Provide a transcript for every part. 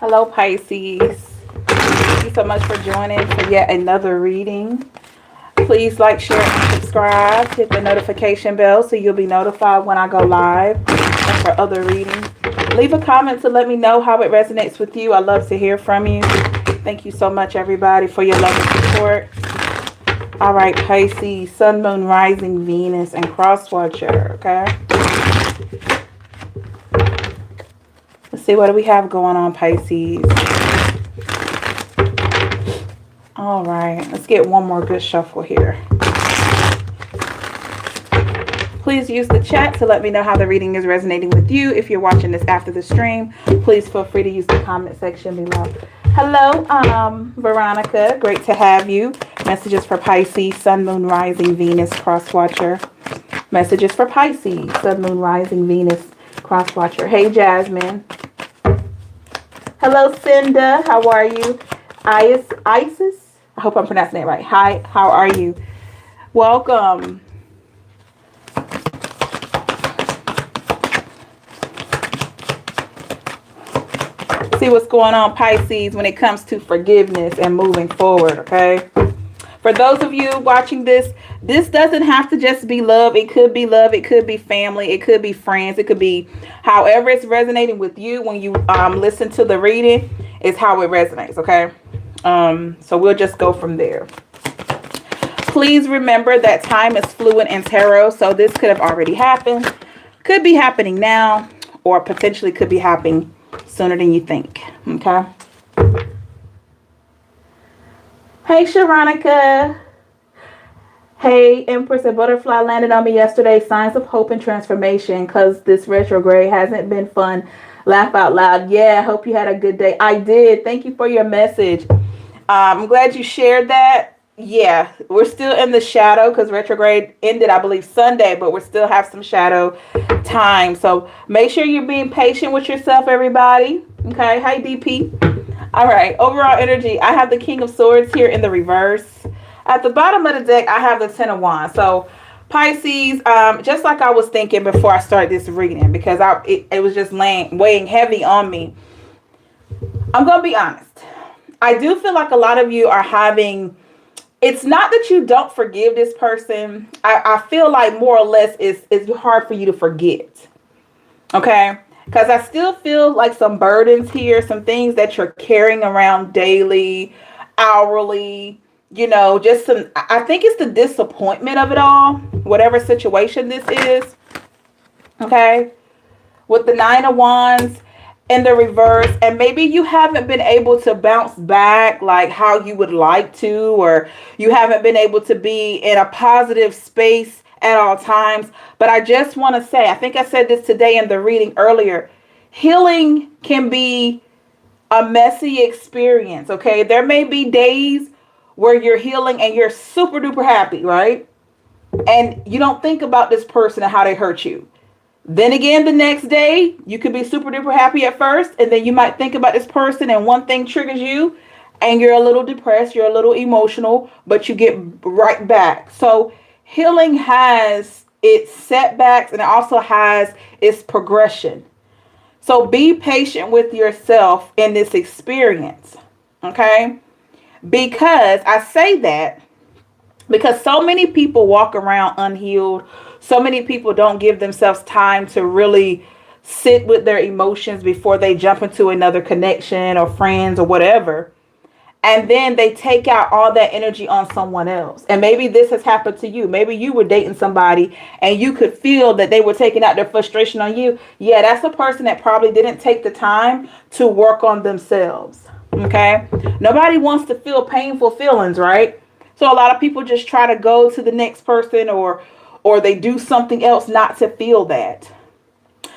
Hello, Pisces. Thank you so much for joining for yet another reading. Please like, share, and subscribe. Hit the notification bell so you'll be notified when I go live and for other readings. Leave a comment to let me know how it resonates with you. I love to hear from you. Thank you so much, everybody, for your love and support. All right, Pisces, Sun, Moon, Rising, Venus, and Cross Watcher, okay? Let's see, what do we have going on, Pisces? All right, let's get one more good shuffle here. Please use the chat to let me know how the reading is resonating with you. If you're watching this after the stream, please feel free to use the comment section below. Hello, Veronica. Great to have you. Messages for Pisces, Sun, Moon, Rising, Venus, Cross Watcher. Messages for Pisces, Sun, Moon, Rising, Venus, Cross Watcher. Hey, Jasmine. Hello, Cinda. How are you? Isis? I hope I'm pronouncing it right. Hi, how are you? Welcome. See what's going on, Pisces, when it comes to forgiveness and moving forward, okay? For those of you watching this doesn't have to just be love. It could be love. It could be family. It could be friends. It could be however it's resonating with you when you listen to the reading is how it resonates, okay? So we'll just go from there. Please remember that time is fluid in tarot, so this could have already happened, could be happening now, or potentially could be happening sooner than you think, okay? Hey, Sharonica. Hey, Empress and Butterfly landed on me yesterday. Signs of hope and transformation because this retrograde hasn't been fun. Laugh out loud. Yeah, hope you had a good day. I did. Thank you for your message. I'm glad you shared that. Yeah, we're still in the shadow because retrograde ended, I believe, Sunday, but we still have some shadow time. So make sure you're being patient with yourself, everybody. Okay. Hi, DP. All right. Overall energy. I have the King of Swords here in the reverse. At the bottom of the deck, I have the Ten of Wands. So Pisces, just like I was thinking before I started this reading, because it was just weighing heavy on me. I'm going to be honest. I do feel like a lot of you are having, it's not that you don't forgive this person. I feel like more or less it's hard for you to forget. Okay? Because I still feel like some burdens here, some things that you're carrying around daily, hourly, you know, just some, I think it's the disappointment of it all, whatever situation this is. Okay? With the Nine of Wands in the reverse, and maybe you haven't been able to bounce back like how you would like to, or you haven't been able to be in a positive space at all times. But I just want to say, I think I said this today in the reading earlier, healing can be a messy experience, okay? There may be days where you're healing and you're super duper happy, right? And you don't think about this person and how they hurt you. Then again, the next day, you could be super duper happy at first, and then you might think about this person and one thing triggers you and you're a little depressed, you're a little emotional, but you get right back. So healing has its setbacks and it also has its progression. So be patient with yourself in this experience, okay? Because I say that because so many people walk around unhealed. So many people don't give themselves time to really sit with their emotions before they jump into another connection or friends or whatever. And then they take out all that energy on someone else. And maybe this has happened to you. Maybe you were dating somebody and you could feel that they were taking out their frustration on you. Yeah, that's a person that probably didn't take the time to work on themselves. Okay? Nobody wants to feel painful feelings, right? So a lot of people just try to go to the next person or they do something else not to feel that.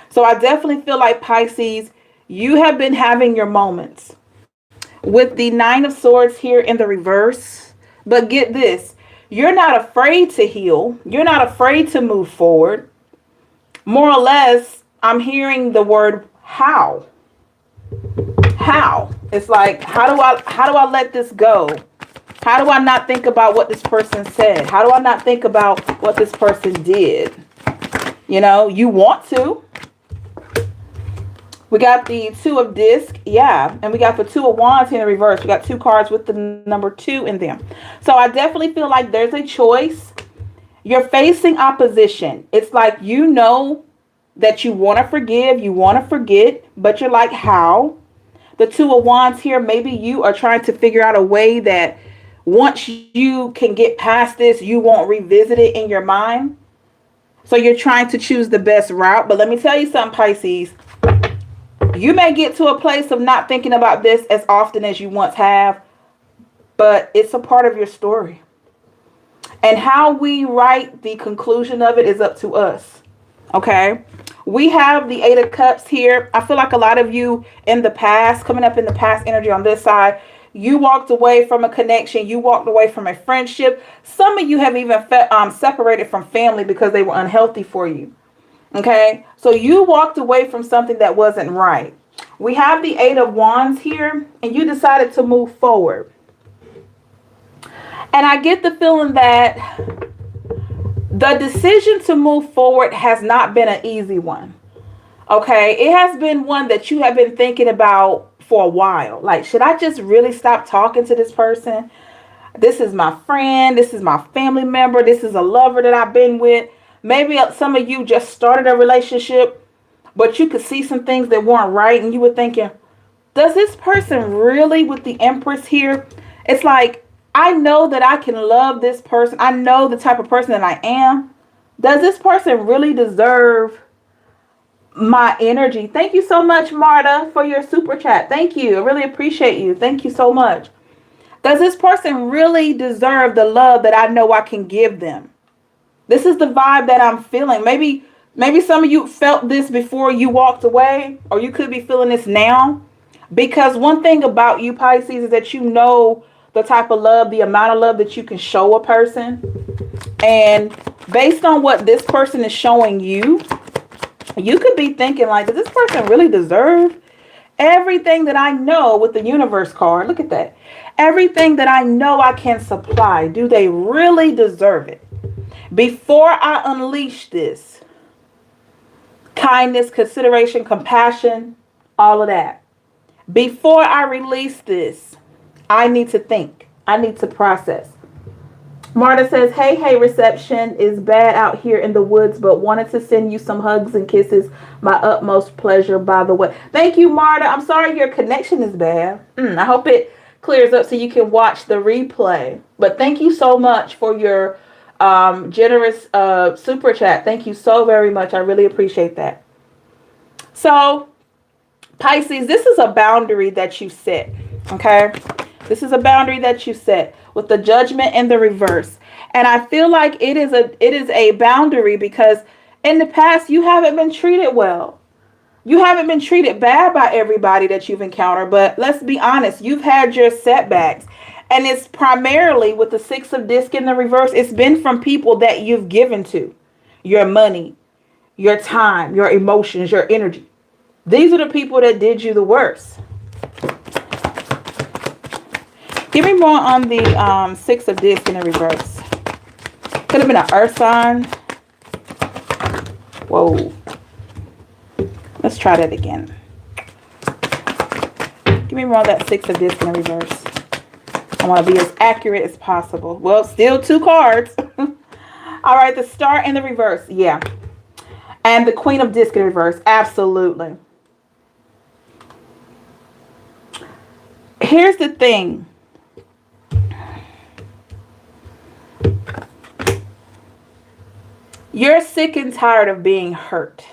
So I definitely feel like Pisces, you have been having your moments. With the Nine of Swords here in the reverse. But get this, you're not afraid to heal. You're not afraid to move forward. More or less, I'm hearing the word how. How? It's like, how do I let this go? How do I not think about what this person said? How do I not think about what this person did? You know, you want to. We got the Two of Disc, yeah, and we got the Two of Wands in the reverse. We got 2 cards with the number 2 in them. So I definitely feel like there's a choice. You're facing opposition. It's like you know that you want to forgive, you want to forget, but you're like, how? The Two of Wands here, maybe you are trying to figure out a way that once you can get past this, you won't revisit it in your mind. So you're trying to choose the best route. But let me tell you something, Pisces. You may get to a place of not thinking about this as often as you once have, but it's a part of your story. And how we write the conclusion of it is up to us. Okay? We have the 8 of Cups here. I feel like a lot of you in the past, coming up in the past energy on this side, you walked away from a connection. You walked away from a friendship. Some of you have even separated from family because they were unhealthy for you. Okay, so you walked away from something that wasn't right. We have the 8 of Wands here, and you decided to move forward. And I get the feeling that the decision to move forward has not been an easy one. Okay, it has been one that you have been thinking about for a while. Like, should I just really stop talking to this person? This is my friend. This is my family member. This is a lover that I've been with. Maybe some of you just started a relationship, but you could see some things that weren't right. And you were thinking, does this person really, with the Empress here? It's like, I know that I can love this person. I know the type of person that I am. Does this person really deserve my energy? Thank you so much, Marta, for your super chat. Thank you. I really appreciate you. Thank you so much. Does this person really deserve the love that I know I can give them? This is the vibe that I'm feeling. Maybe some of you felt this before you walked away, or you could be feeling this now. Because one thing about you, Pisces, is that you know the type of love, the amount of love that you can show a person. And based on what this person is showing you, you could be thinking like, does this person really deserve everything that I know with the Universe card? Look at that. Everything that I know I can supply. Do they really deserve it? Before I unleash this, kindness, consideration, compassion, all of that. Before I release this, I need to think. I need to process. Marta says, hey, reception is bad out here in the woods, but wanted to send you some hugs and kisses. My utmost pleasure, by the way. Thank you, Marta. I'm sorry your connection is bad. I hope it clears up so you can watch the replay. But thank you so much for your generous super chat. Thank you so very much. I really appreciate that. So, Pisces, this is a boundary that you set. Okay? This is a boundary that you set with the Judgment in the reverse. And I feel like it is a boundary because in the past you haven't been treated well. You haven't been treated bad by everybody that you've encountered, but let's be honest, you've had your setbacks. And it's primarily with the 6 of Disc in the reverse, it's been from people that you've given to. Your money, your time, your emotions, your energy. These are the people that did you the worst. Give me more on the 6 of Disc in the reverse. Could have been an earth sign. Whoa. Let's try that again. Give me more of that 6 of Disc in the reverse. I want to be as accurate as possible. Well, still 2 cards. All right, the Star in the reverse. Yeah. And the Queen of Disc in reverse. Absolutely. Here's the thing. You're sick and tired of being hurt.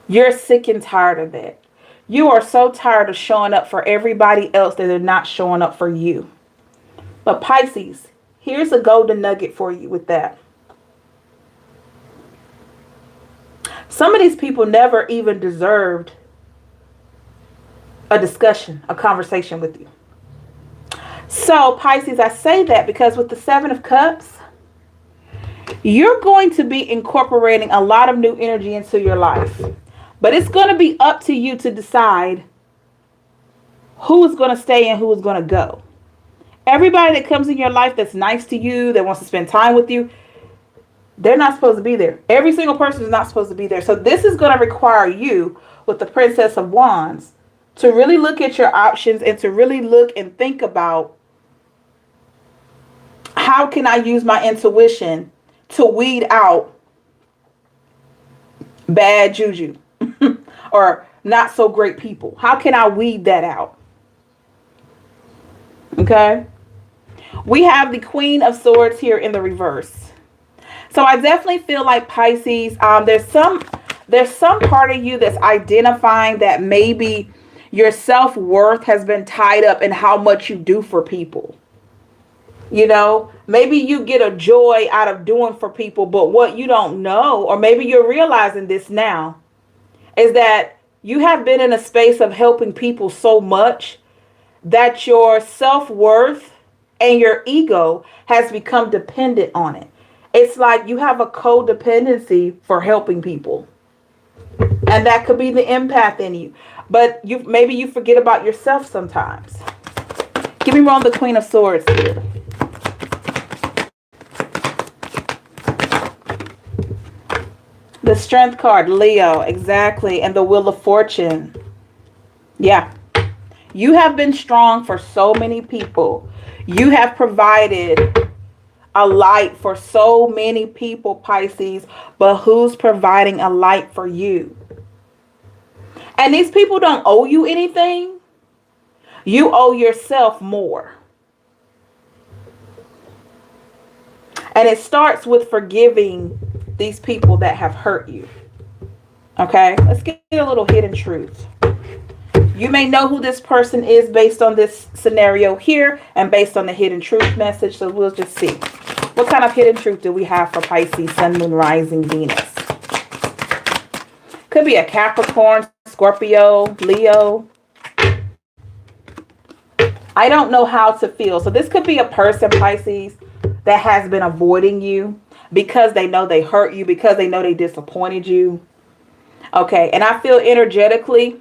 You're sick and tired of it. You are so tired of showing up for everybody else that they're not showing up for you. But Pisces, here's a golden nugget for you with that. Some of these people never even deserved a discussion, a conversation with you. So Pisces, I say that because with the 7 of Cups, you're going to be incorporating a lot of new energy into your life. But it's going to be up to you to decide who is going to stay and who is going to go. Everybody that comes in your life that's nice to you, that wants to spend time with you, They're not supposed to be there. Every single person is not supposed to be there. So this is going to require you, with the Princess of Wands, to really look at your options and to really look and think about, how can I use my intuition to weed out bad juju or not so great people? How can I weed that out? Okay. We have the Queen of Swords here in the reverse. So I definitely feel like, Pisces, there's some part of you that's identifying that maybe your self-worth has been tied up in how much you do for people. You know, maybe you get a joy out of doing for people, but what you don't know, or maybe you're realizing this now, is that you have been in a space of helping people so much that your self-worth and your ego has become dependent on it. It's like you have a codependency for helping people. And that could be the empath in you. But maybe you forget about yourself sometimes. Give me more on the Queen of Swords here. The Strength card, Leo, exactly. And the Wheel of Fortune. Yeah. You have been strong for so many people. You have provided a light for so many people, Pisces. But who's providing a light for you? And these people don't owe you anything. You owe yourself more. And it starts with forgiving these people that have hurt you. Okay, let's get a little hidden truth. You may know who this person is based on this scenario here and based on the hidden truth message. So we'll just see. What kind of hidden truth do we have for Pisces, Sun, Moon, Rising, Venus? Could be a Capricorn, Scorpio, Leo. I don't know how to feel. So this could be a person, Pisces, that has been avoiding you because they know they hurt you, because they know they disappointed you. Okay, and I feel energetically,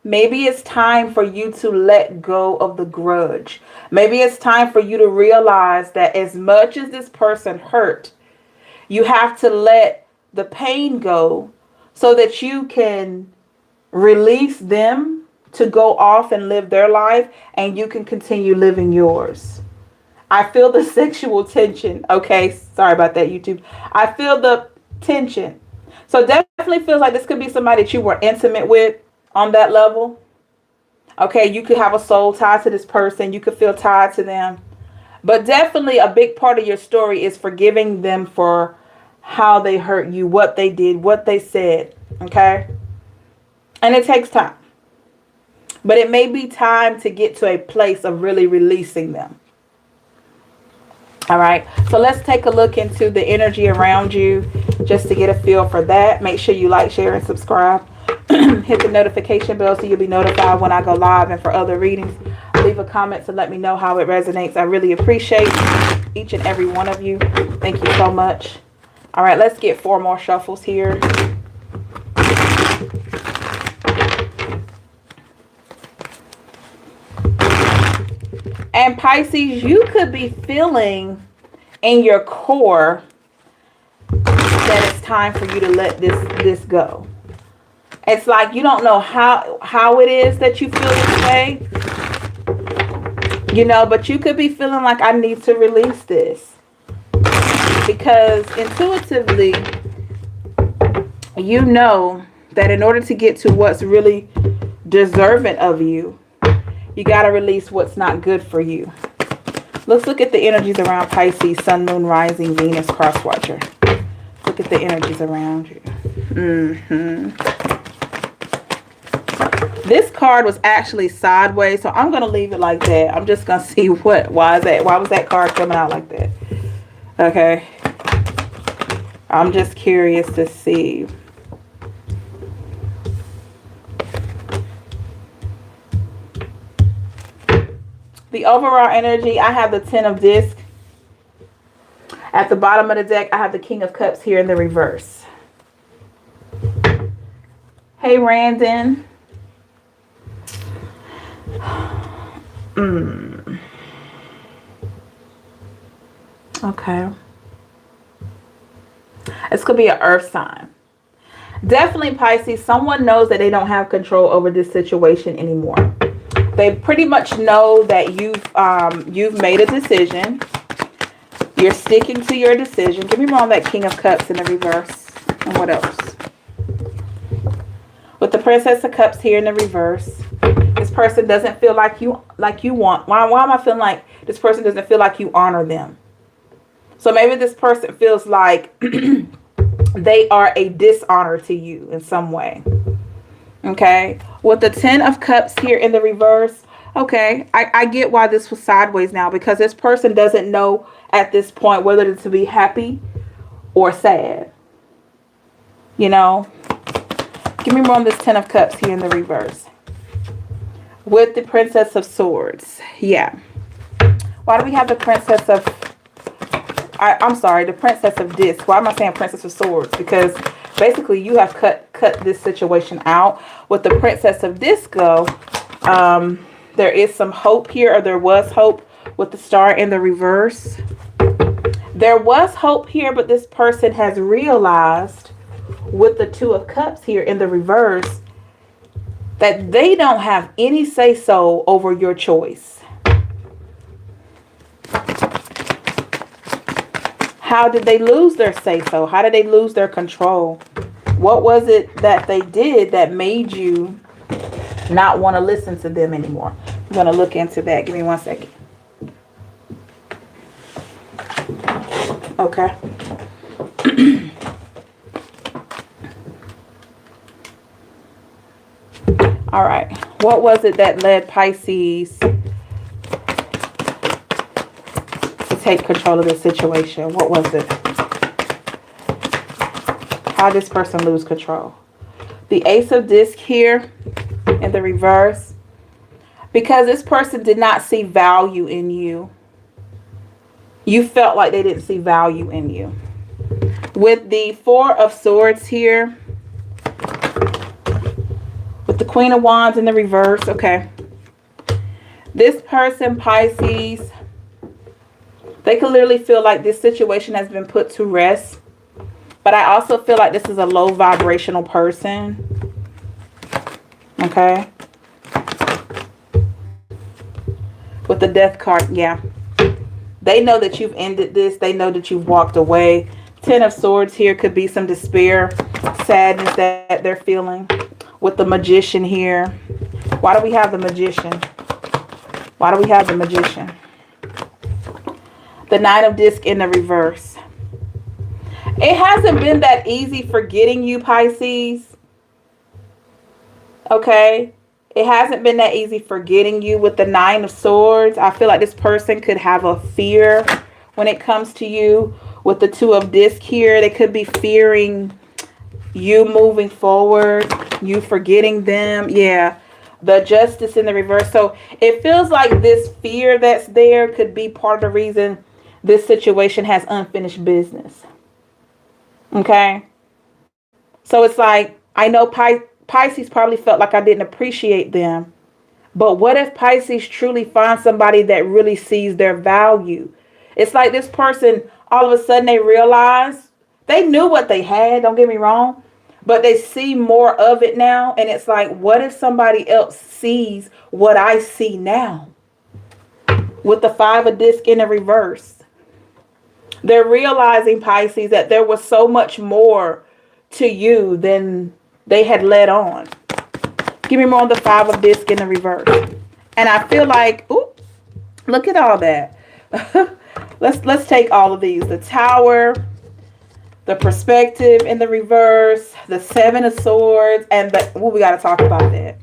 maybe it's time for you to let go of the grudge. Maybe it's time for you to realize that as much as this person hurt, you have to let the pain go so that you can release them to go off and live their life and you can continue living yours. I feel the sexual tension. Okay, sorry about that, YouTube. I feel the tension. So definitely feels like this could be somebody that you were intimate with on that level. Okay, you could have a soul tie to this person. You could feel tied to them. But definitely a big part of your story is forgiving them for how they hurt you, what they did, what they said. Okay? And it takes time. But it may be time to get to a place of really releasing them. All right, so let's take a look into the energy around you just to get a feel for that. Make sure you like, share, and subscribe. Hit the notification bell so you'll be notified when I go live and for other readings. Leave a comment to let me know how it resonates. I really appreciate each and every one of you. Thank you so much. All right, let's get 4 more shuffles here. And Pisces, you could be feeling in your core that it's time for you to let this go. It's like you don't know how it is that you feel this way. You know, but you could be feeling like I need to release this. Because intuitively, you know that in order to get to what's really deserving of you, you got to release what's not good for you. Let's look at the energies around Pisces, Sun, Moon, Rising, Venus, Crosswatcher. Look at the energies around you. This card was actually sideways, so I'm going to leave it like that. I'm just going to see why was that card coming out like that? Okay. I'm just curious to see. The overall energy, I have the 10 of Discs. At the bottom of the deck, I have the King of Cups here in the reverse. Hey, Randon. Okay. This could be an earth sign. Definitely Pisces, someone knows that they don't have control over this situation anymore. They pretty much know that you've made a decision. You're sticking to your decision. Give me more on that King of Cups in the reverse. And what else? With the Princess of Cups here in the reverse, this person doesn't feel like you want. Why am I feeling like this person doesn't feel like you honor them? So maybe this person feels like they are a dishonor to you in some way. Okay. With the Ten of Cups here in the reverse. Okay. I get why this was sideways now, because this person doesn't know at this point whether to be happy or sad. You know. Give me more on this Ten of Cups here in the reverse. With the Princess of Swords. Yeah. Why do we have the Princess of... I'm sorry, the Princess of Discs. Why am I saying Princess of Swords? Because basically you have cut this situation out. With the Princess of Disco, there is some hope here, or there was hope with the Star in the reverse. There was hope here, but this person has realized with the Two of Cups here in the reverse that they don't have any say-so over your choice. How did they lose their say-so? How did they lose their control? What was it that they did that made you not want to listen to them anymore? I'm going to look into that. Give me 1 second. Okay. All right. What was it that led Pisces to take control of the situation? What was it? How did this person lose control? The Ace of Discs here in the reverse. Because this person did not see value in you. You felt like they didn't see value in you. With the Four of Swords here. With the Queen of Wands in the reverse. Okay. This person, Pisces, they can literally feel like this situation has been put to rest. But I also feel like this is a low vibrational person. Okay. With the Death card, yeah. They know that you've ended this. They know that you've walked away. Ten of Swords here could be some despair, sadness that they're feeling. With the Magician here. Why do we have the Magician? Why do we have the Magician? The Nine of Discs in the reverse. It hasn't been that easy forgetting you, Pisces. Okay. It hasn't been that easy forgetting you. With the Nine of Swords, I feel like this person could have a fear when it comes to you. With the Two of Discs here, they could be fearing you moving forward, you forgetting them. Yeah, the Justice in the reverse. So it feels like this fear that's there could be part of the reason this situation has unfinished business. Okay. So it's like, I know Pisces probably felt like I didn't appreciate them. But what if Pisces truly finds somebody that really sees their value? It's like this person, all of a sudden they realize they knew what they had. Don't get me wrong. But they see more of it now. And it's like, what if somebody else sees what I see now? With the Five of Discs in the reverse. They're realizing, Pisces, that there was so much more to you than they had let on. Give me more on the Five of Discs in the reverse. And I feel like, ooh, look at all that. Let's take all of these. The Tower, the Perspective in the reverse, the Seven of Swords, and we got to talk about that.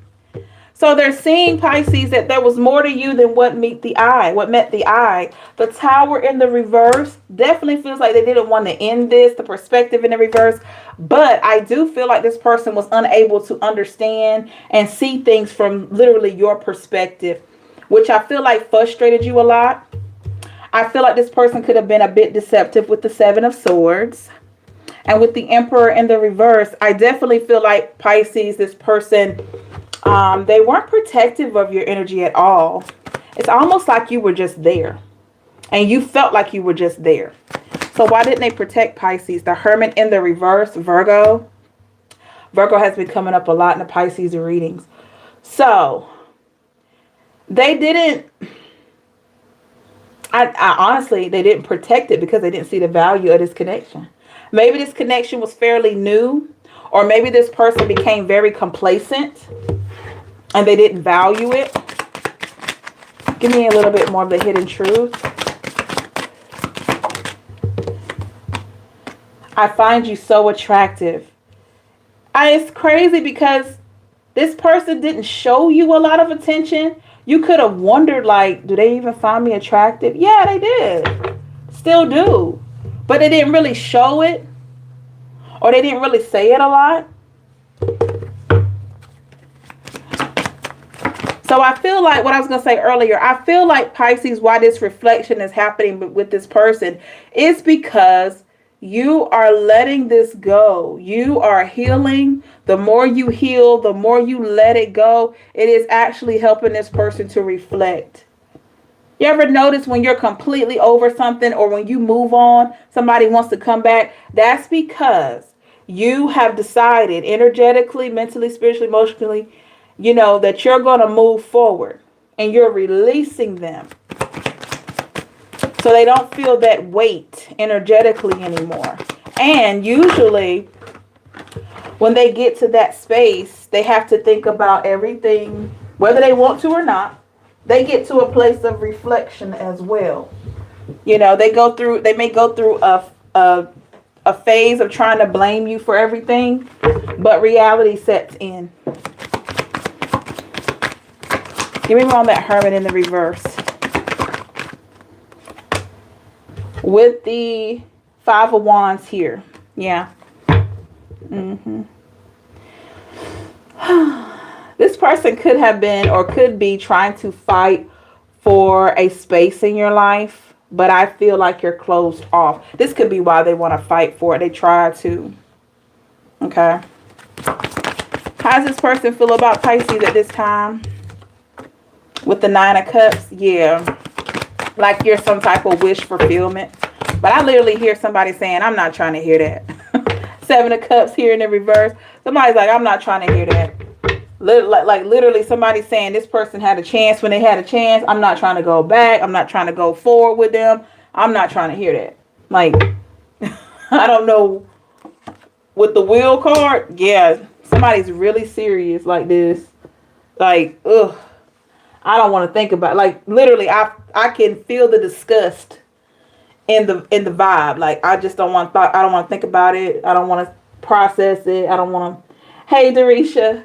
So they're seeing, Pisces, that there was more to you than what met the eye. The Tower in the reverse definitely feels like they didn't want to end this. The Perspective in the reverse. But I do feel like this person was unable to understand and see things from literally your perspective, which I feel like frustrated you a lot. I feel like this person could have been a bit deceptive with the Seven of Swords. And with the Emperor in the reverse, I definitely feel like, Pisces, this person... they weren't protective of your energy at all. It's almost like you were just there. And you felt like you were just there. So why didn't they protect Pisces? The Hermit in the reverse, Virgo. Virgo has been coming up a lot in the Pisces readings. So they didn't, I honestly, they didn't protect it because they didn't see the value of this connection. Maybe this connection was fairly new, or maybe this person became very complacent and they didn't value it. Give me a little bit more of the hidden truth. I find you so attractive. It's crazy because this person didn't show you a lot of attention. You could have wondered, like, do they even find me attractive? Yeah, they did. Still do. But they didn't really show it. Or they didn't really say it a lot. So I feel like what I was going to say earlier, I feel like Pisces, why this reflection is happening with this person is because you are letting this go. You are healing. The more you heal, the more you let it go, it is actually helping this person to reflect. You ever notice when you're completely over something, or when you move on, somebody wants to come back? That's because you have decided energetically, mentally, spiritually, emotionally, you know, that you're going to move forward and you're releasing them. So they don't feel that weight energetically anymore. And usually when they get to that space, they have to think about everything, whether they want to or not. They get to a place of reflection as well. You know, they may go through a phase of trying to blame you for everything, but reality sets in. Give me more on that Hermit in the reverse. With the Five of Wands here. Yeah. This person could have been or could be trying to fight for a space in your life, but I feel like you're closed off. This could be why they want to fight for it. They try to. Okay. How does this person feel about Pisces at this time? With the Nine of Cups? Yeah. Like you're some type of wish fulfillment. But I literally hear somebody saying, I'm not trying to hear that. Seven of Cups here in the reverse. Somebody's like, I'm not trying to hear that. Like literally somebody saying this person had a chance when they had a chance. I'm not trying to go back. I'm not trying to go forward with them. I'm not trying to hear that. Like, I don't know. With the Wheel card, yeah. Somebody's really serious like this. Like, ugh. I don't want to think about it. Like literally I can feel the disgust in the vibe. Like I just don't want I don't want to think about it. I don't want to process it. I don't want to. Hey Darisha.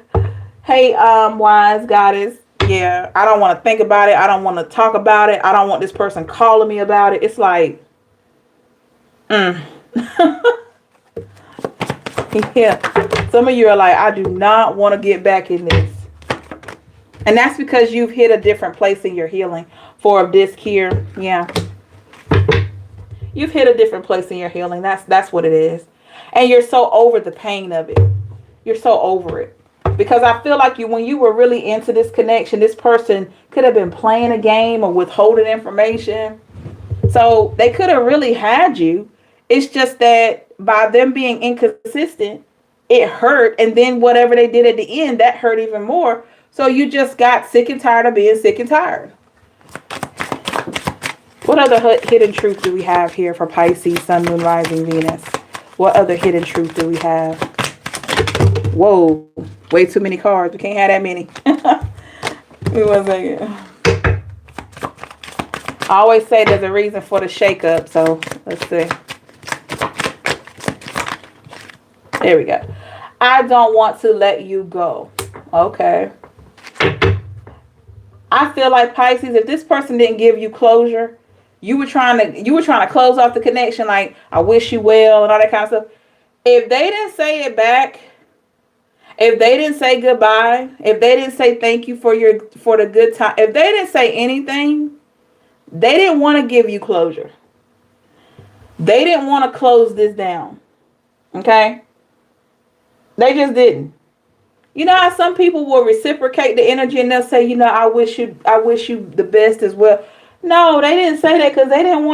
Hey Wise Goddess. Yeah, I don't want to think about it. I don't want to talk about it. I don't want this person calling me about it. It's like Yeah. Some of you are like, I do not want to get back in this. And that's because you've hit a different place in your healing. Four of Disc here. Yeah. You've hit a different place in your healing. That's what it is. And you're so over the pain of it. You're so over it. Because I feel like when you were really into this connection, this person could have been playing a game or withholding information. So they could have really had you. It's just that by them being inconsistent, it hurt. And then whatever they did at the end, that hurt even more. So you just got sick and tired of being sick and tired. What other hidden truth do we have here for Pisces, Sun, Moon, Rising, Venus? What other hidden truth do we have? Whoa, way too many cards. We can't have that many. Give me 1 second. I always say there's a reason for the shakeup. So let's see. There we go. I don't want to let you go. Okay. I feel like Pisces, if this person didn't give you closure, you were trying to close off the connection, like I wish you well and all that kind of stuff. If they didn't say it back, if they didn't say goodbye, if they didn't say thank you for the good time, if they didn't say anything, they didn't want to give you closure. They didn't want to close this down. Okay? They just didn't. You know how some people will reciprocate the energy and they'll say, you know, I wish you the best as well. No, they didn't say that because they didn't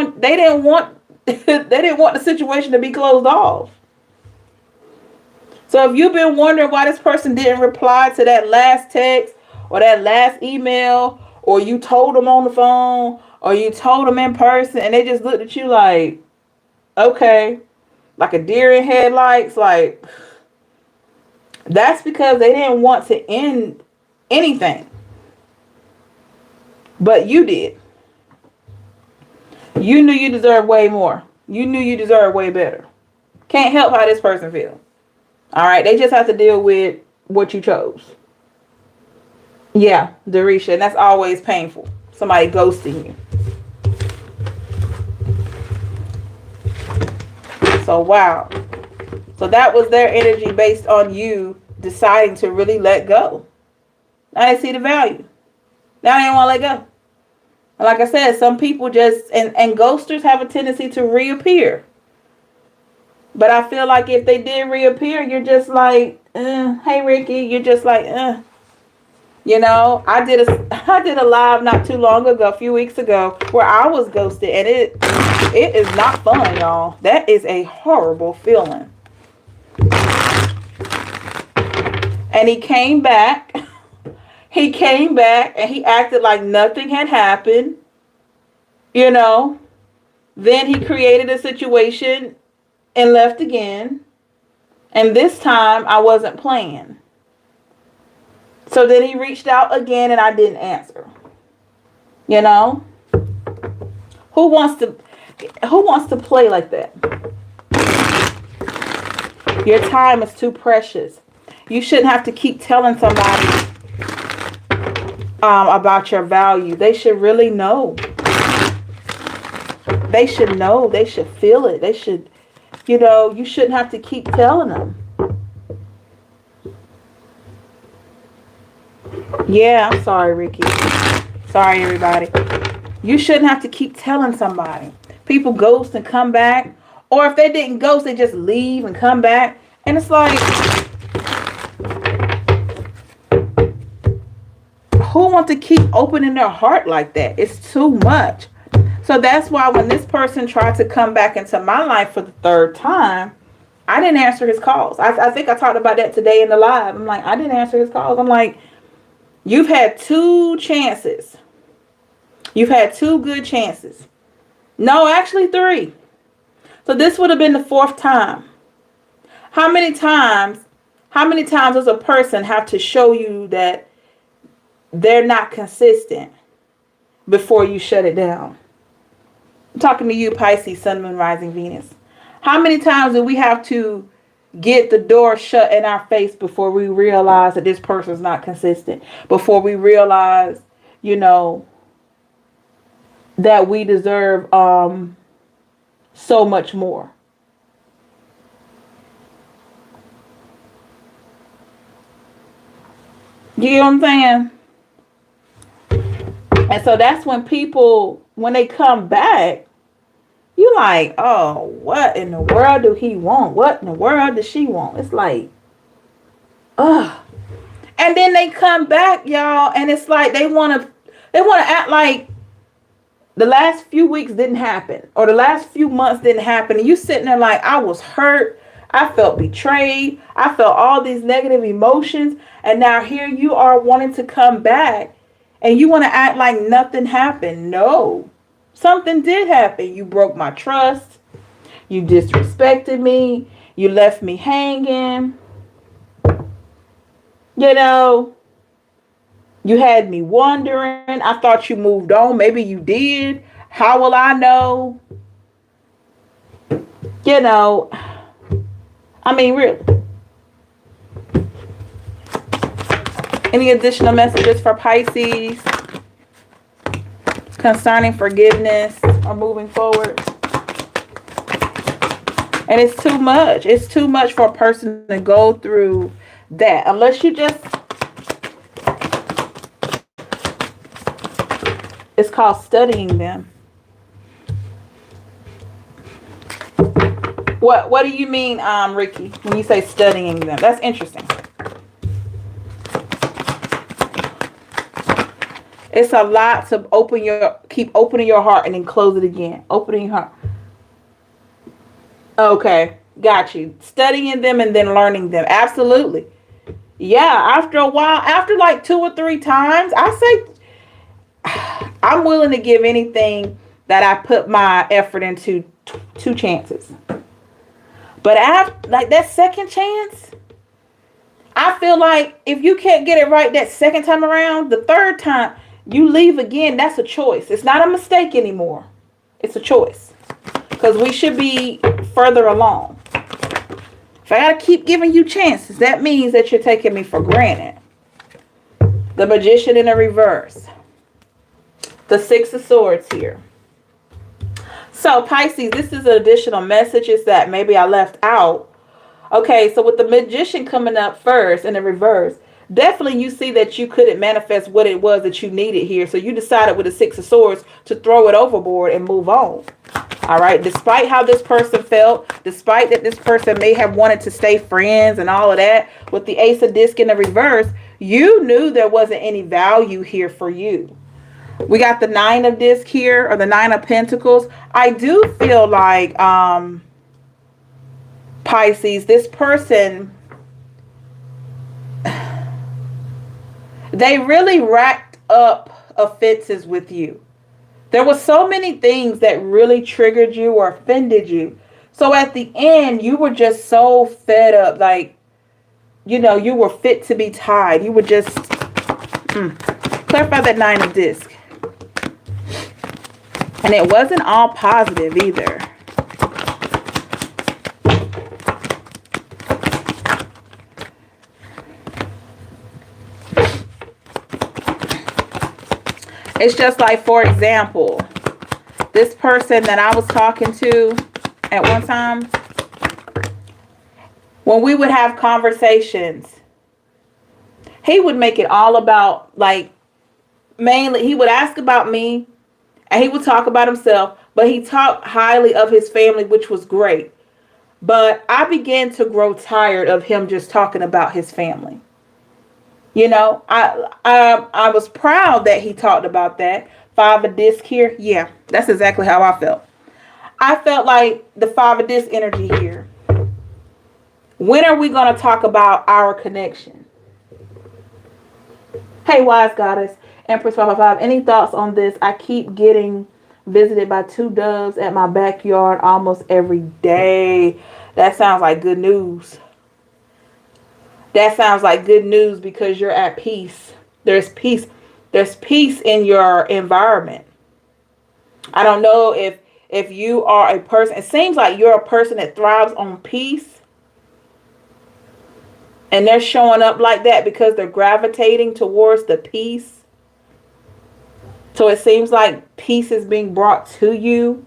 want they didn't want the situation to be closed off. So if you've been wondering why this person didn't reply to that last text or that last email, or you told them on the phone, or you told them in person, and they just looked at you like, okay, like a deer in headlights, like, that's because they didn't want to end anything. But you did. You knew you deserved way more. You knew you deserved way better. Can't help how this person feels. All right, they just have to deal with what you chose. Yeah, Darisha, and that's always painful. Somebody ghosting you. So, wow. So that was their energy based on you deciding to really let go. Now they see the value. Now they don't want to let go. And like I said, some people just, and ghosters have a tendency to reappear. But I feel like if they did reappear, you're just like, hey, Ricky, you're just like, You know, I did a live not too long ago, a few weeks ago, where I was ghosted, and it is not fun, y'all. That is a horrible feeling. And he came back. He came back and he acted like nothing had happened. You know, then he created a situation and left again. And this time I wasn't playing. So then he reached out again and I didn't answer. You know? Who wants to play like that? Your time is too precious. You shouldn't have to keep telling somebody about your value. They should really know. They should know. They should feel it. They should, you know, you shouldn't have to keep telling them. Yeah, I'm sorry, Ricky. Sorry, everybody. You shouldn't have to keep telling somebody. People ghost and come back. Or if they didn't ghost, they just leave and come back. And it's like, who wants to keep opening their heart like that? It's too much. So that's why when this person tried to come back into my life for the third time, I didn't answer his calls. I think I talked about that today in the live. I'm like, I didn't answer his calls. I'm like, you've had 2 chances. You've had 2 good chances. No, actually 3. So this would have been the 4th time. How many times does a person have to show you that they're not consistent before you shut it down? I'm talking to you, Pisces, Sun, Moon, Rising, Venus. How many times do we have to get the door shut in our face before we realize that this person's not consistent? Before we realize, you know, that we deserve so much more. You get what I'm saying? And so that's when people, when they come back, you like, oh, what in the world do he want? What in the world does she want? It's like, ugh. And then they come back, y'all, and it's like they want to act like the last few weeks didn't happen, or the last few months didn't happen. And you sitting there like, I was hurt. I felt betrayed. I felt all these negative emotions. And now here you are wanting to come back and you want to act like nothing happened. No, something did happen. You broke my trust. You disrespected me. You left me hanging. You know, you had me wondering. I thought you moved on. Maybe you did. How will I know? You know, I mean, really. Any additional messages for Pisces concerning forgiveness or moving forward? And it's too much. It's too much for a person to go through that. Unless you just... It's called studying them. What do you mean, Ricky, when you say studying them? That's interesting. It's a lot to keep opening your heart and then close it again. Opening your heart. Okay, got you. Studying them and then learning them. Absolutely. Yeah, after a while, after like 2 or 3 times, I say I'm willing to give anything that I put my effort into 2 chances. But after like that second chance, I feel like if you can't get it right that second time around, the third time you leave again, that's a choice. It's not a mistake anymore. It's a choice. Because we should be further along. If I gotta keep giving you chances, that means that you're taking me for granted. The Magician in a reverse. The Six of Swords here. So Pisces, this is additional messages that maybe I left out. Okay, so with the Magician coming up first in the reverse, definitely you see that you couldn't manifest what it was that you needed here. So you decided with the Six of Swords to throw it overboard and move on. All right, despite how this person felt, despite that this person may have wanted to stay friends and all of that, with the Ace of Disc in the reverse, you knew there wasn't any value here for you. We got the Nine of Disc here, or the Nine of Pentacles. I do feel like Pisces, this person, they really racked up offenses with you. There were so many things that really triggered you or offended you. So at the end, you were just so fed up, like, you know, you were fit to be tied. You were just, clarify that Nine of Disc. And it wasn't all positive either. It's just like, for example, this person that I was talking to at one time, when we would have conversations, he would make it all about, like, mainly, he would ask about me and he would talk about himself, but he talked highly of his family, which was great. But I began to grow tired of him just talking about his family. You know, I was proud that he talked about that. Five of Disc here. Yeah, that's exactly how I felt. I felt like the Five of Disc energy here. When are we going to talk about our connection? Hey, Wise Goddess, Empress 555. Any thoughts on this? I keep getting visited by 2 doves at my backyard almost every day. That sounds like good news. That sounds like good news because you're at peace. There's peace. There's peace in your environment. I don't know if you are a person. It seems like you're a person that thrives on peace. And they're showing up like that because they're gravitating towards the peace. So it seems like peace is being brought to you.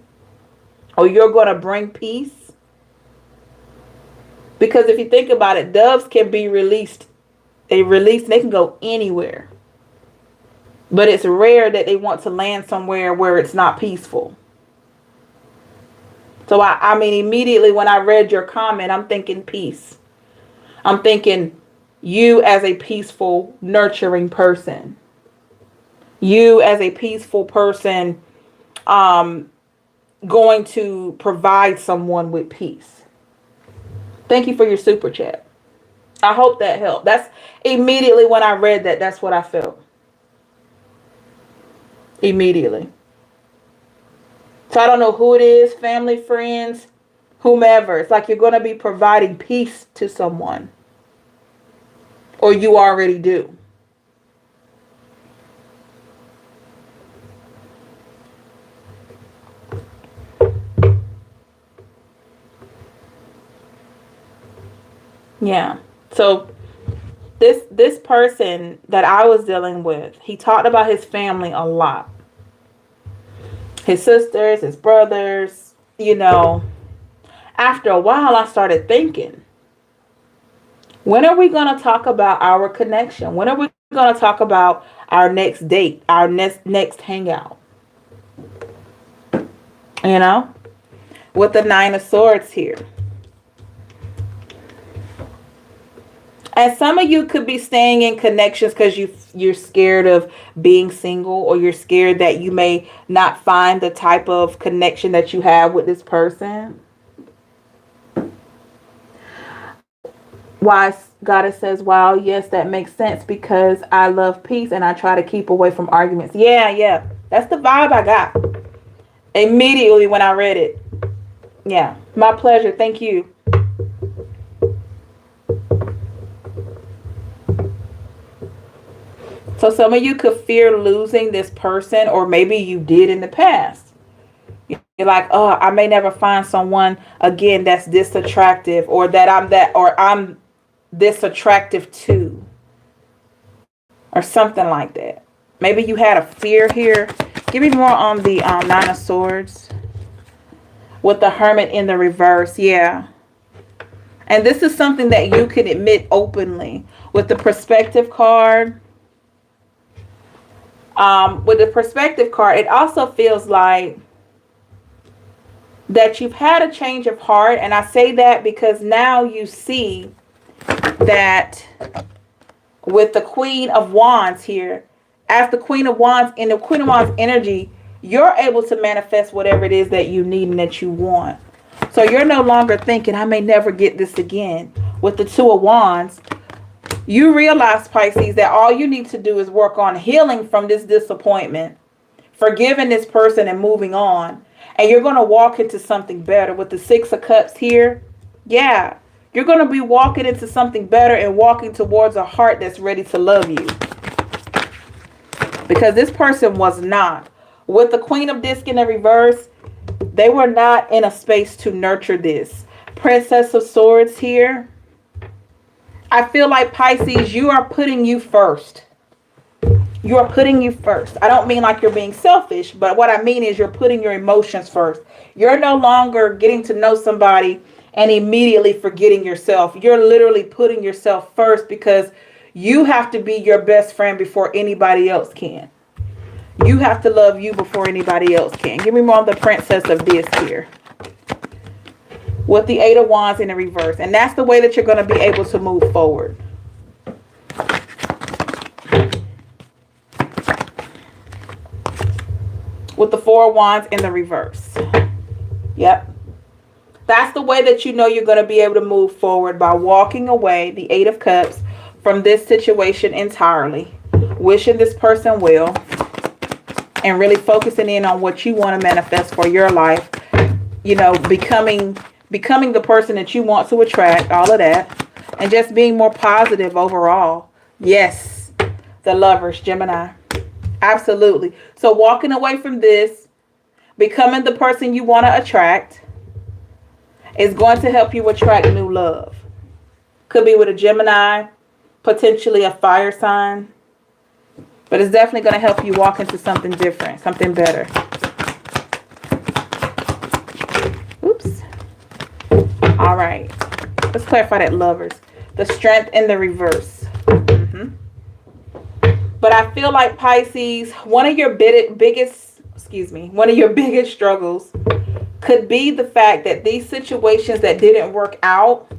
Or you're going to bring peace. Because if you think about it, doves can be released. They can go anywhere. But it's rare that they want to land somewhere where it's not peaceful. So I mean, immediately when I read your comment, I'm thinking peace. I'm thinking you as a peaceful, nurturing person. You as a peaceful person going to provide someone with peace. Thank you for your super chat. I hope that helped. That's immediately when I read that, that's what I felt. Immediately. So I don't know who it is, family, friends, whomever. It's like you're going to be providing peace to someone. Or you already do. Yeah. So this person that I was dealing with, he talked about his family a lot. His sisters, his brothers, you know. After a while, I started thinking, when are we going to talk about our connection? When are we going to talk about our next date, our next hangout? You know, with the Nine of Swords here. And some of you could be staying in connections because you're scared of being single, or you're scared that you may not find the type of connection that you have with this person. Wise Goddess says, wow, yes, that makes sense because I love peace and I try to keep away from arguments. Yeah. That's the vibe I got immediately when I read it. Yeah, my pleasure. Thank you. So some of you could fear losing this person, or maybe you did in the past. You're like, oh, I may never find someone again that's this attractive, or I'm this attractive too, or something like that. Maybe you had a fear here. Give me more on the Nine of Swords with the Hermit in the reverse. Yeah. And this is something that you can admit openly. With the Perspective card, with the Perspective card, it also feels like that you've had a change of heart. And I say that because now you see that with the Queen of Wands here, as the Queen of Wands, in the Queen of Wands energy, you're able to manifest whatever it is that you need and that you want. So you're no longer thinking, I may never get this again. With the Two of Wands, you realize, Pisces, that all you need to do is work on healing from this disappointment, forgiving this person and moving on. And you're going to walk into something better. With the Six of Cups here, yeah, you're going to be walking into something better and walking towards a heart that's ready to love you. Because this person was not. With the Queen of Disc in the reverse, they were not in a space to nurture this. Princess of Swords here. I feel like, Pisces, you are putting you first. You are putting you first. I don't mean like you're being selfish, but what I mean is you're putting your emotions first. You're no longer getting to know somebody and immediately forgetting yourself. You're literally putting yourself first because you have to be your best friend before anybody else can. You have to love you before anybody else can. Give me more on the Princess of Disc here. With the Eight of Wands in the reverse. And that's the way that you're going to be able to move forward. With the Four of Wands in the reverse. Yep. That's the way that you know you're going to be able to move forward, by walking away, the Eight of Cups, from this situation entirely. Wishing this person well. And really focusing in on what you want to manifest for your life. You know, becoming the person that you want to attract, all of that. And just being more positive overall. Yes, the Lovers, Gemini. Absolutely. So walking away from this, becoming the person you want to attract, is going to help you attract new love. Could be with a Gemini, potentially a fire sign. But it's definitely going to help you walk into something different, something better. Oops. All right. Let's clarify that, Lovers. The Strength in the reverse. But I feel like, Pisces, one of your biggest struggles could be the fact that these situations that didn't work out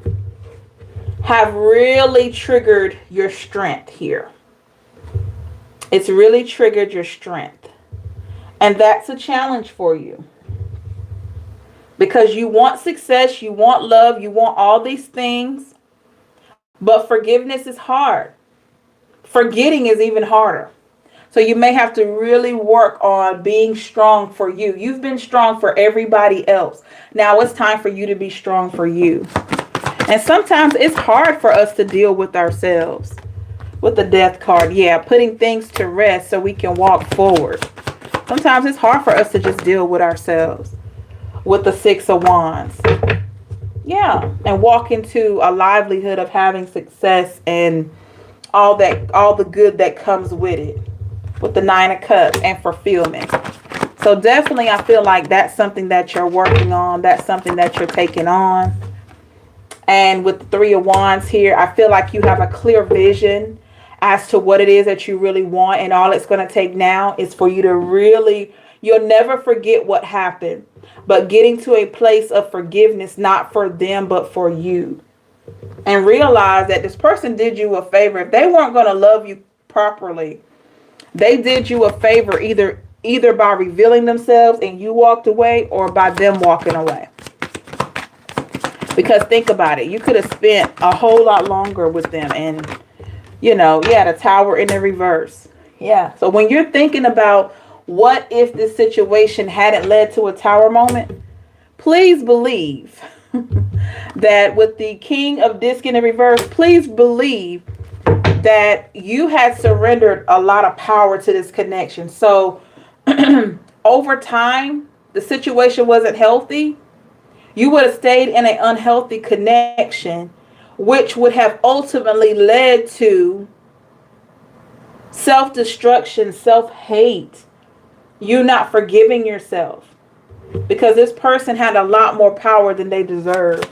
have really triggered your strength here. It's really triggered your strength. And that's a challenge for you. Because you want success, you want love, you want all these things. But forgiveness is hard. Forgetting is even harder. So you may have to really work on being strong for you. You've been strong for everybody else. Now it's time for you to be strong for you. And sometimes it's hard for us to deal with ourselves. With the Death card, yeah, putting things to rest so we can walk forward. Sometimes it's hard for us to just deal with ourselves. With the Six of Wands. Yeah, and walk into a livelihood of having success and all the good that comes with it. With the Nine of Cups and fulfillment. So definitely I feel like that's something that you're working on. That's something that you're taking on. And with the Three of Wands here, I feel like you have a clear vision as to what it is that you really want. And all it's going to take now is for you to really, you'll never forget what happened. But getting to a place of forgiveness, not for them, but for you. And realize that this person did you a favor. If they weren't going to love you properly, they did you a favor either by revealing themselves and you walked away, or by them walking away. Because think about it. You could have spent a whole lot longer with them. And, you know, you had a Tower in the reverse. Yeah. So when you're thinking about what if this situation hadn't led to a Tower moment, please believe that with the King of Disc in the reverse, please believe that you had surrendered a lot of power to this connection. So over time, the situation wasn't healthy. You would have stayed in an unhealthy connection, which would have ultimately led to self-destruction, self-hate, you not forgiving yourself. Because this person had a lot more power than they deserved.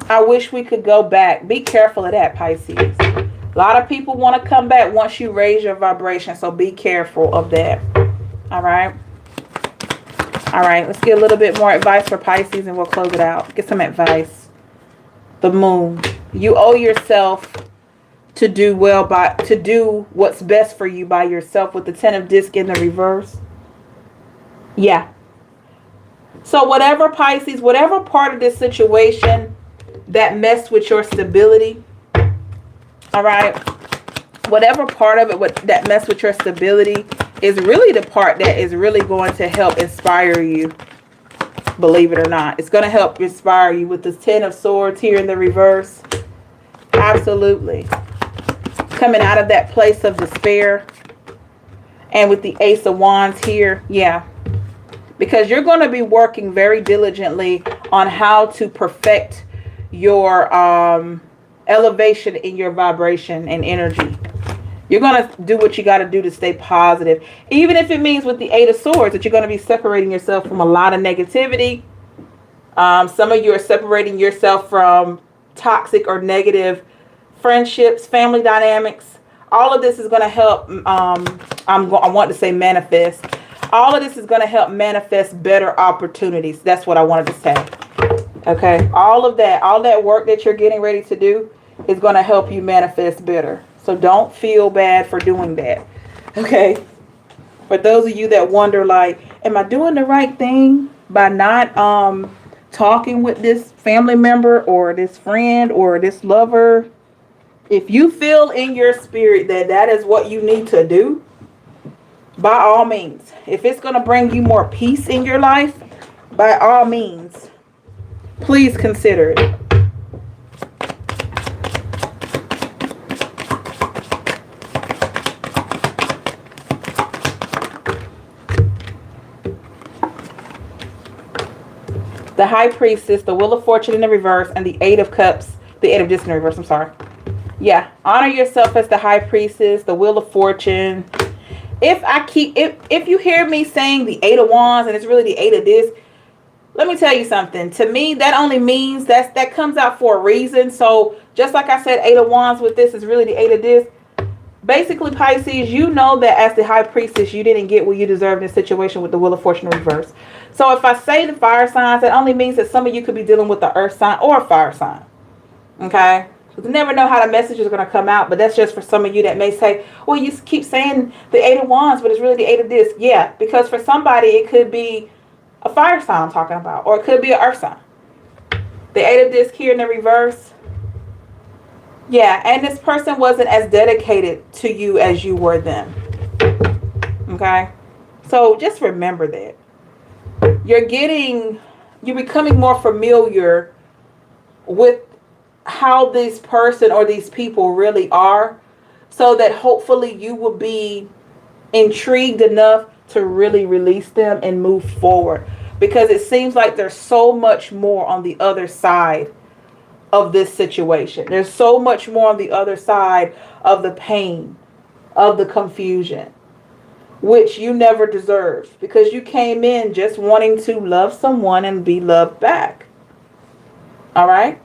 I wish we could go back. Be careful of that, Pisces. A lot of people want to come back once you raise your vibration. So be careful of that. All right. All right. Let's get a little bit more advice for Pisces and we'll close it out. Get some advice. The Moon. You owe yourself to do well to do what's best for you by yourself with the 10 of Disc in the reverse. Yeah. So whatever, Pisces, whatever part of this situation that messed with your stability, all right, whatever part of it that messed with your stability is really the part that is really going to help inspire you. Believe it or not, it's going to help inspire you with this 10 of Swords here in the reverse. Absolutely. Coming out of that place of despair. And with the Ace of Wands here. Yeah. Because you're going to be working very diligently on how to perfect your elevation in your vibration and energy. You're going to do what you got to do to stay positive. Even if it means with the 8 of Swords that you're going to be separating yourself from a lot of negativity. Some of you are separating yourself from toxic or negative friendships, family dynamics. All of this is going to help. I want to say manifest. All of this is going to help manifest better opportunities. That's what I wanted to say. Okay. All that work that you're getting ready to do is going to help you manifest better. So don't feel bad for doing that. Okay. For those of you that wonder, like, am I doing the right thing by not talking with this family member or this friend or this lover? If you feel in your spirit that that is what you need to do, by all means. If it's going to bring you more peace in your life, by all means, please consider it. The High Priestess, the Wheel of Fortune in the reverse, and the 8 of Cups, the 8 of Disc in the reverse, I'm sorry. Yeah, honor yourself as the High Priestess, the Wheel of Fortune. If you hear me saying the 8 of Wands and it's really the 8 of Disc, let me tell you something. To me, that only means that comes out for a reason. So just like I said, 8 of Wands with this is really the 8 of Disc. Basically, Pisces, you know that as the High Priestess, you didn't get what you deserved in this situation with the Wheel of Fortune in reverse. So if I say the fire signs, that only means that some of you could be dealing with the earth sign or a fire sign. Okay? You never know how the message is going to come out, but that's just for some of you that may say, well, you keep saying the 8 of Wands, but it's really the 8 of Disc. Yeah, because for somebody, it could be a fire sign I'm talking about, or it could be an earth sign. The 8 of Disc here in the reverse. Yeah, and this person wasn't as dedicated to you as you were them. Okay? So just remember that. You're becoming more familiar with how this person or these people really are, so that hopefully you will be intrigued enough to really release them and move forward, because it seems like there's so much more on the other side of this situation. There's so much more on the other side of the pain, of the confusion, which you never deserved, because you came in just wanting to love someone and be loved back. All right.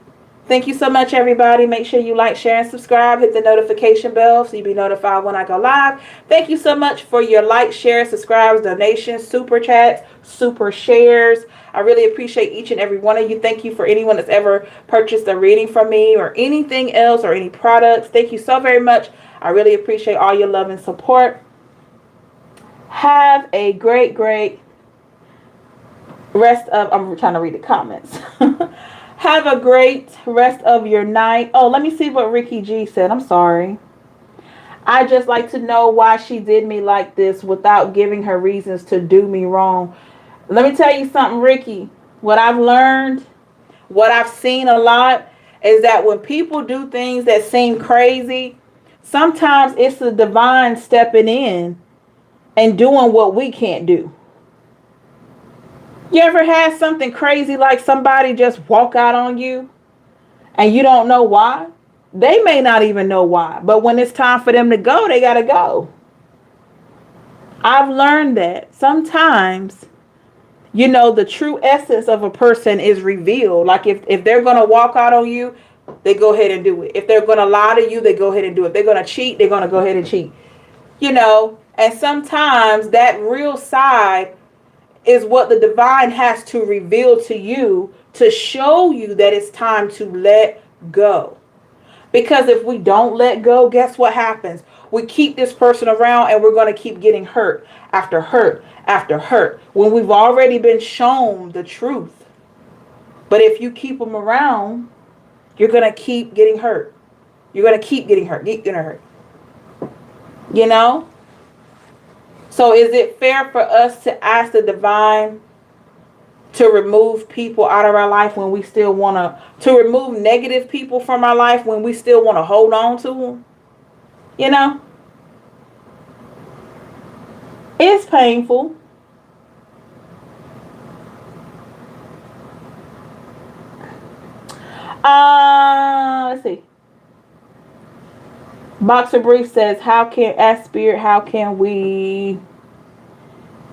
Thank you so much, everybody. Make sure you like, share, and subscribe. Hit the notification bell so you'll be notified when I go live. Thank you so much for your likes, shares, subscribes, donations, super chats, super shares. I really appreciate each and every one of you. Thank you for anyone that's ever purchased a reading from me or anything else or any products. Thank you so very much. I really appreciate all your love and support. Have a great, great rest of, I'm trying to read the comments. Have a great rest of your night. Oh, let me see what Ricky G said. I'm sorry. I just like to know why she did me like this without giving her reasons to do me wrong. Let me tell you something, Ricky. What I've learned, what I've seen a lot, is that when people do things that seem crazy, sometimes it's the divine stepping in and doing what we can't do. You ever had something crazy like somebody just walk out on you and you don't know why? They may not even know why, but when it's time for them to go, they gotta go. I've learned that sometimes, you know, the true essence of a person is revealed. Like if they're gonna walk out on you, they go ahead and do it. If they're gonna lie to you, they go ahead and do it. If they're gonna cheat, they're gonna go ahead and cheat. You know, and sometimes that real side is what the divine has to reveal to you to show you that it's time to let go. Because if we don't let go, guess what happens? We keep this person around and we're going to keep getting hurt after hurt after hurt when we've already been shown the truth. But if you keep them around, you're going to keep getting hurt. You're going to keep getting hurt, getting hurt. You know? So is it fair for us to ask the divine to remove people out of our life when we still want to remove negative people from our life when we still want to hold on to them? You know? It's painful. Let's see. Boxer Brief says, ask Spirit, how can we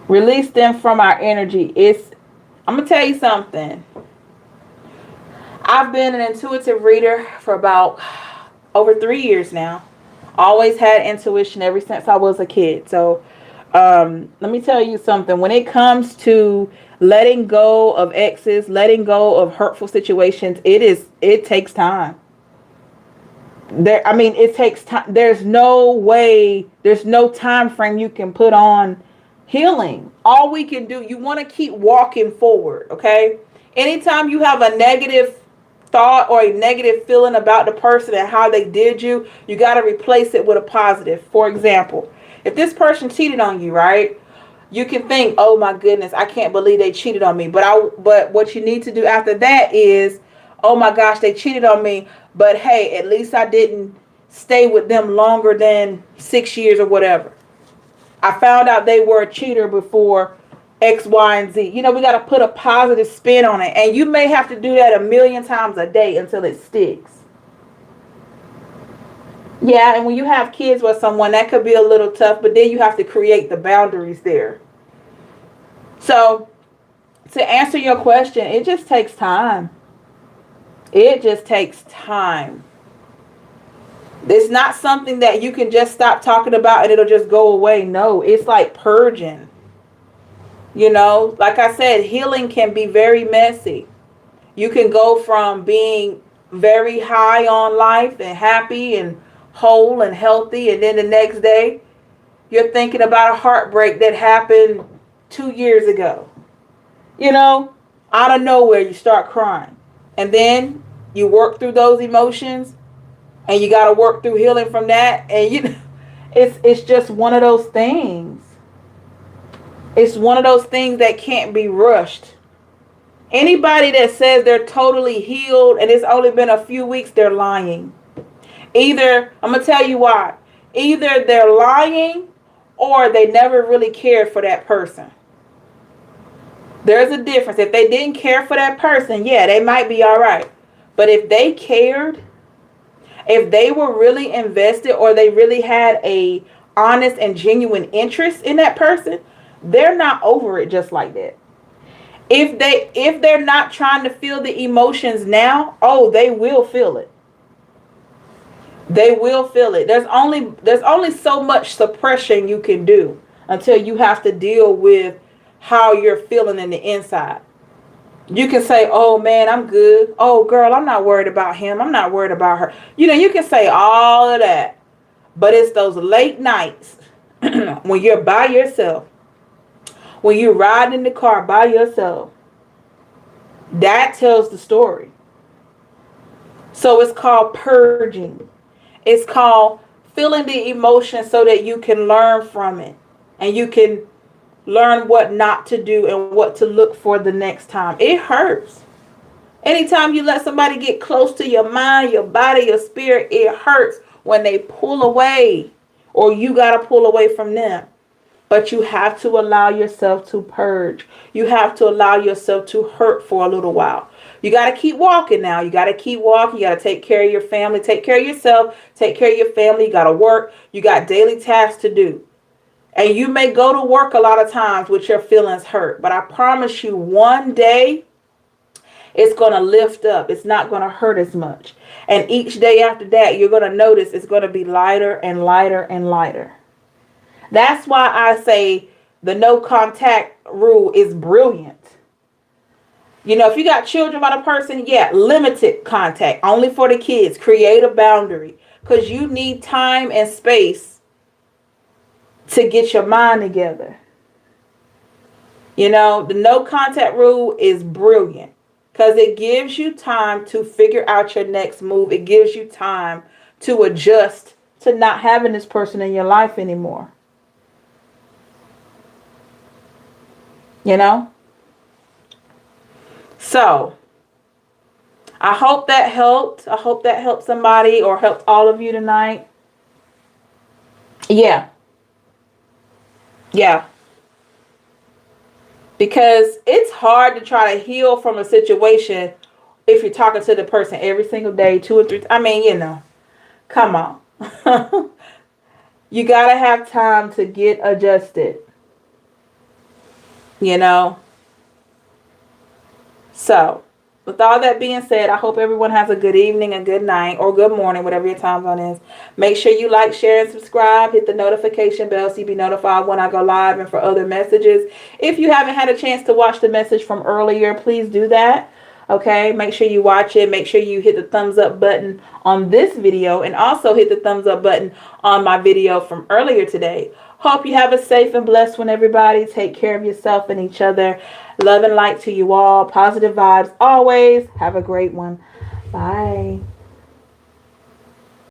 release them from our energy? I'm going to tell you something. I've been an intuitive reader for about over 3 years now. Always had intuition ever since I was a kid. So let me tell you something. When it comes to letting go of exes, letting go of hurtful situations, it takes time. It takes time. There's no way, there's no time frame you can put on healing. All we can do, you want to keep walking forward, okay? Anytime you have a negative thought or a negative feeling about the person and how they did you, you got to replace it with a positive. For example, if this person cheated on you, right? You can think, oh my goodness, I can't believe they cheated on me. But what you need to do after that is, oh my gosh, they cheated on me. But hey, at least I didn't stay with them longer than 6 years or whatever. I found out they were a cheater before X, Y, and Z. You know, we got to put a positive spin on it. And you may have to do that 1,000,000 times a day until it sticks. Yeah, and when you have kids with someone, that could be a little tough. But then you have to create the boundaries there. So, to answer your question, it just takes time. It just takes time. It's not something that you can just stop talking about and it'll just go away. No, it's like purging. You know, like I said, healing can be very messy. You can go from being very high on life and happy and whole and healthy, and then the next day you're thinking about a heartbreak that happened 2 years ago. You know, out of nowhere you start crying. And then you work through those emotions and you got to work through healing from that. And it's just one of those things. It's one of those things that can't be rushed. Anybody that says they're totally healed and it's only been a few weeks, they're lying. Either, I'm going to tell you why. Either they're lying or they never really cared for that person. There's a difference. If they didn't care for that person, yeah, they might be all right. But if they cared, if they were really invested or they really had a honest and genuine interest in that person, they're not over it just like that. If they're not trying to feel the emotions now, oh, they will feel it. They will feel it. There's only so much suppression you can do until you have to deal with how you're feeling in the inside. You can say, oh man, I'm good. Oh girl, I'm not worried about him. I'm not worried about her. You know, you can say all of that. But it's those late nights when you're by yourself, when you're riding in the car by yourself, that tells the story. So it's called purging. It's called feeling the emotion so that you can learn from it. And you can learn what not to do and what to look for the next time. It hurts. Anytime you let somebody get close to your mind, your body, your spirit, it hurts when they pull away or you got to pull away from them. But you have to allow yourself to purge. You have to allow yourself to hurt for a little while. You got to keep walking now. You got to keep walking. You got to take care of your family. Take care of yourself. Take care of your family. You got to work. You got daily tasks to do. And you may go to work a lot of times with your feelings hurt. But I promise you, one day, it's going to lift up. It's not going to hurt as much. And each day after that, you're going to notice it's going to be lighter and lighter and lighter. That's why I say the no contact rule is brilliant. You know, if you got children by the person, yeah, limited contact, only for the kids. Create a boundary because you need time and space to get your mind together. You know, the no contact rule is brilliant because it gives you time to figure out your next move. It gives you time to adjust to not having this person in your life anymore. You know? So, I hope that helped. I hope that helped somebody or helped all of you tonight. Yeah. Yeah. Because it's hard to try to heal from a situation if you're talking to the person every single day, 2 or 3. I mean, you know, come on. You got to have time to get adjusted. You know. So, with all that being said, I hope everyone has a good evening, a good night, or good morning, whatever your time zone is. Make sure you like, share, and subscribe. Hit the notification bell so you be notified when I go live and for other messages. If you haven't had a chance to watch the message from earlier, please do that. Okay, make sure you watch it. Make sure you hit the thumbs up button on this video and also hit the thumbs up button on my video from earlier today. Hope you have a safe and blessed one, everybody. Take care of yourself and each other. Love and light to you all. Positive vibes always. Have a great one. Bye.